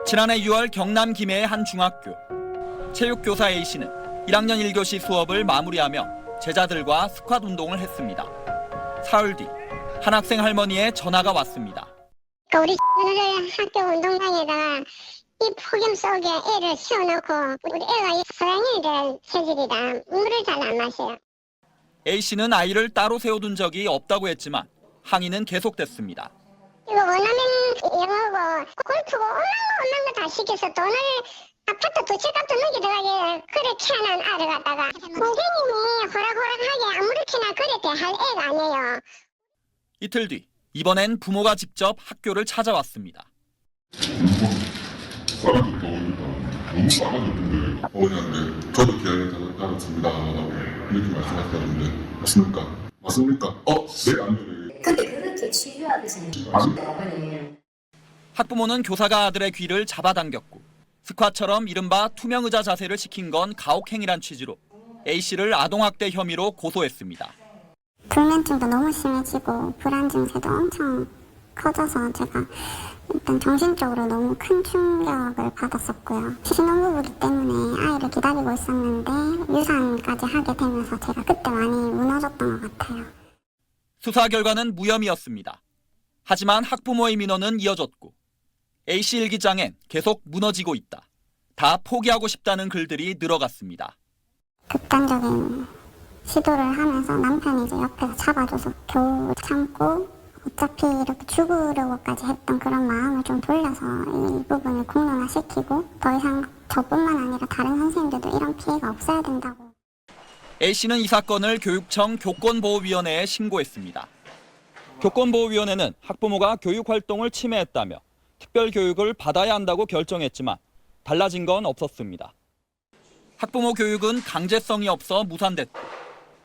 지난해 6월 경남 김해의 한 중학교. 체육교사 A씨는 1학년 1교시 수업을 마무리하며 제자들과 스쿼트 운동을 했습니다. 사흘 뒤 한 학생 할머니의 전화가 왔습니다. 우리 오늘 학교 운동장에다가 이 폭염 속에 애를 세워놓고 우리 애가 소양이 될 체질이라 물을 잘 안 마셔요. A씨는 아이를 따로 세워둔 적이 없다고 했지만 항의는 계속됐습니다. 이거 원하면 영어고 골프고 엄한 거 다 시켜서 돈을 아파트 두 채 값도 넘게 들어가게 그렇게 하는 애를 갖다가 선생님이 호락호락하게 아무렇게나 그렇게 할 애가 아니에요. 이틀 뒤 이번엔 부모가 직접 학교를 찾아왔습니다. 싸가지고 너무 싸가지는데 어머니한테 저도 기한을 따랐습니다 이렇게 말씀하셨는데 맞습니까? 맞습니까? 네 아니요. 근데 그렇게 치료하듯이 어머니. 학부모는 교사가 아들의 귀를 잡아당겼고 스쿼트처럼 이른바 투명의자 자세를 시킨 건 가혹행위란 취지로 A씨를 아동학대 혐의로 고소했습니다. 불면증도 너무 심해지고 불안 증세도 엄청 커져서 제가 일단 정신적으로 너무 큰 충격을 받았었고요. 신혼부부기 때문에 아이를 기다리고 있었는데 유산까지 하게 되면서 제가 그때 많이 무너졌던 것 같아요. 수사 결과는 무혐의였습니다. 하지만 학부모의 민원은 이어졌고 A씨 일기장엔 계속 무너지고 있다. 다 포기하고 싶다는 글들이 늘어갔습니다. 극단적인 시도를 하면서 남편이 이제 옆에서 잡아줘서 겨우 참고 어차피 이렇게 죽으려고까지 했던 그런 마음을 좀 돌려서 이 부분을 공론화시키고 더 이상 저뿐만 아니라 다른 선생님들도 이런 피해가 없어야 된다고. A씨는 이 사건을 교육청 교권보호위원회에 신고했습니다. 교권보호위원회는 학부모가 교육활동을 침해했다며 특별교육을 받아야 한다고 결정했지만 달라진 건 없었습니다. 학부모 교육은 강제성이 없어 무산됐고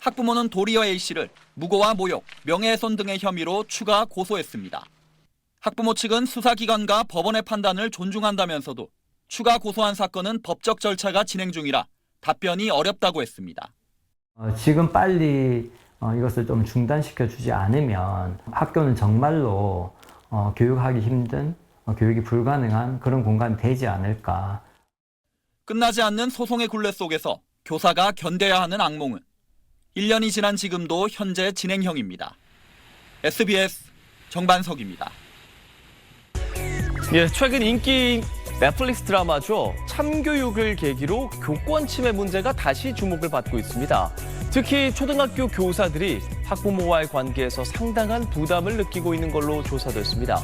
학부모는 도리어 A씨를 무고와 모욕, 명예훼손 등의 혐의로 추가 고소했습니다. 학부모 측은 수사기관과 법원의 판단을 존중한다면서도 추가 고소한 사건은 법적 절차가 진행 중이라 답변이 어렵다고 했습니다. 지금 빨리 이것을 좀 중단시켜 주지 않으면 학교는 정말로 교육하기 힘든, 교육이 불가능한 그런 공간이 되지 않을까. 끝나지 않는 소송의 굴레 속에서 교사가 견뎌야 하는 악몽은 1년이 지난 지금도 현재 진행형입니다. SBS 정반석입니다. 예, 최근 인기 넷플릭스 드라마죠. 참교육을 계기로 교권 침해 문제가 다시 주목을 받고 있습니다. 특히 초등학교 교사들이 학부모와의 관계에서 상당한 부담을 느끼고 있는 걸로 조사됐습니다.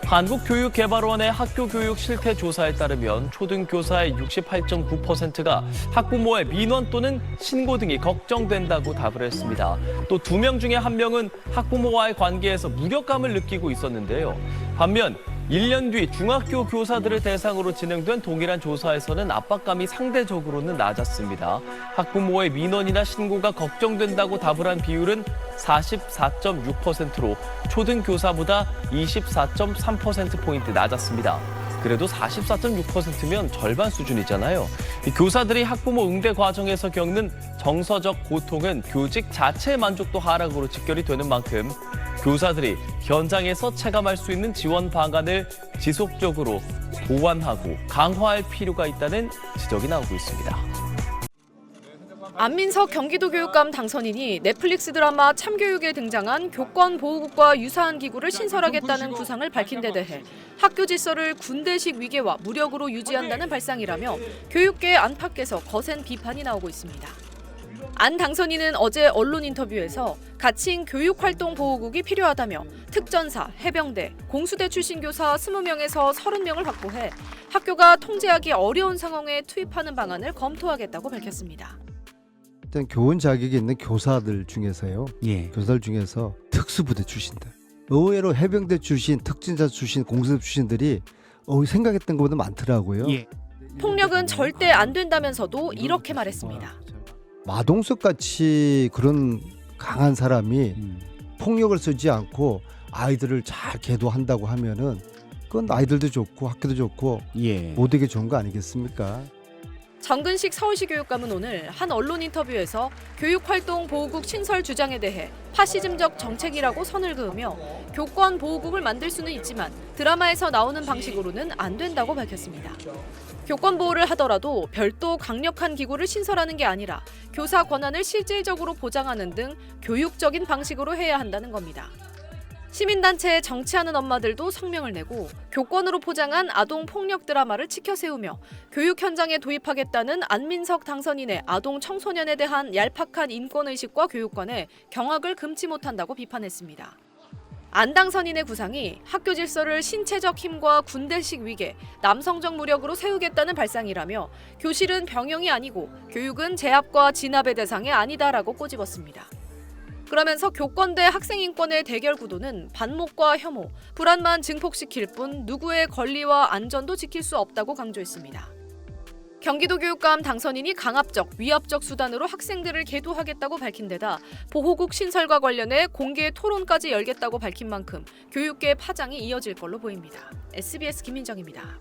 한국교육개발원의 학교교육 실태 조사에 따르면 초등교사의 68.9%가 학부모의 민원 또는 신고 등이 걱정된다고 답을 했습니다. 또 2명 중에 1명은 학부모와의 관계에서 무력감을 느끼고 있었는데요. 반면 1년 뒤 중학교 교사들을 대상으로 진행된 동일한 조사에서는 압박감이 상대적으로는 낮았습니다. 학부모의 민원이나 신고가 걱정된다고 답을 한 비율은 44.6%로 초등교사보다 24.3%포인트 낮았습니다. 그래도 44.6%면 절반 수준이잖아요. 교사들이 학부모 응대 과정에서 겪는 정서적 고통은 교직 자체의 만족도 하락으로 직결이 되는 만큼 교사들이 현장에서 체감할 수 있는 지원 방안을 지속적으로 보완하고 강화할 필요가 있다는 지적이 나오고 있습니다. 안민석 경기도교육감 당선인이 넷플릭스 드라마 참교육에 등장한 교권보호국과 유사한 기구를 신설하겠다는 구상을 밝힌 데 대해 학교 질서를 군대식 위계와 무력으로 유지한다는 발상이라며 교육계 안팎에서 거센 비판이 나오고 있습니다. 안 당선인은 어제 언론 인터뷰에서 가칭 교육활동보호국이 필요하다며 특전사, 해병대, 공수대 출신 교사 20명에서 30명을 확보해 학교가 통제하기 어려운 상황에 투입하는 방안을 검토하겠다고 밝혔습니다. 일단 교원 자격이 있는 교사들 중에서요. 예. 교사들 중에서 특수부대 출신들. 의외로 해병대 출신, 특전사 출신, 공수대 출신들이 생각했던 것보다 많더라고요. 예. 폭력은 절대 안 된다면서도 이렇게 말했습니다. 마동석 같이 그런 강한 사람이 폭력을 쓰지 않고 아이들을 잘 계도한다고 하면은 그건 아이들도 좋고 학교도 좋고 예. 모두에게 좋은 거 아니겠습니까? 정근식 서울시 교육감은 오늘 한 언론 인터뷰에서 교육활동보호국 신설 주장에 대해 파시즘적 정책이라고 선을 그으며 교권보호국을 만들 수는 있지만 드라마에서 나오는 방식으로는 안 된다고 밝혔습니다. 교권보호를 하더라도 별도 강력한 기구를 신설하는 게 아니라 교사 권한을 실질적으로 보장하는 등 교육적인 방식으로 해야 한다는 겁니다. 시민단체에 정치하는 엄마들도 성명을 내고 교권으로 포장한 아동폭력 드라마를 치켜세우며 교육 현장에 도입하겠다는 안민석 당선인의 아동 청소년에 대한 얄팍한 인권의식과 교육관에 경악을 금치 못한다고 비판했습니다. 안 당선인의 구상이 학교 질서를 신체적 힘과 군대식 위계, 남성적 무력으로 세우겠다는 발상이라며 교실은 병영이 아니고 교육은 제압과 진압의 대상이 아니다라고 꼬집었습니다. 그러면서 교권 대 학생 인권의 대결 구도는 반목과 혐오, 불안만 증폭시킬 뿐 누구의 권리와 안전도 지킬 수 없다고 강조했습니다. 경기도 교육감 당선인이 강압적, 위압적 수단으로 학생들을 계도하겠다고 밝힌 데다 보호국 신설과 관련해 공개 토론까지 열겠다고 밝힌 만큼 교육계 파장이 이어질 걸로 보입니다. SBS 김민정입니다.